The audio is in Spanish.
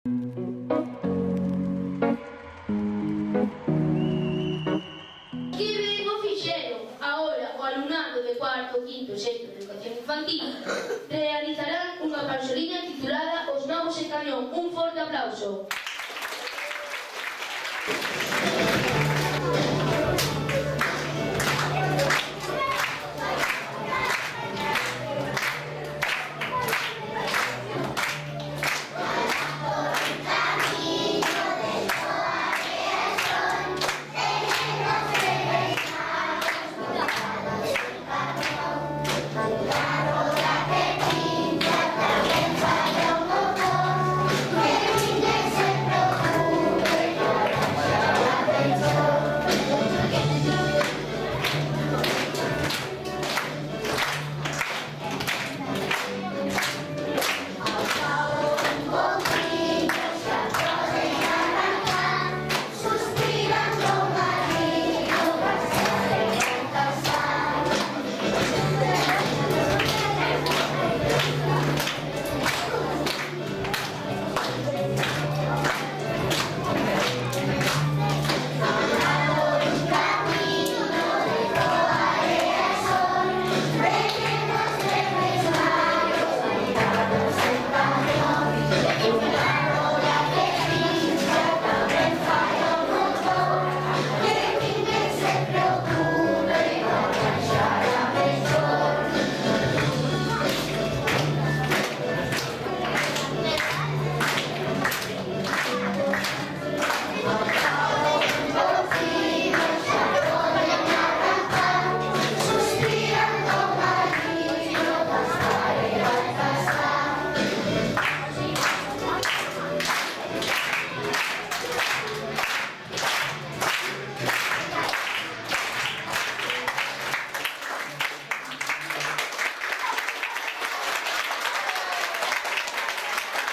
Que ben o fixeron. Agora o alumnado de cuarto, quinto e sexto de educación infantil realizarán unha cançoliña titulada Os Novos en Camión. Un forte aplauso.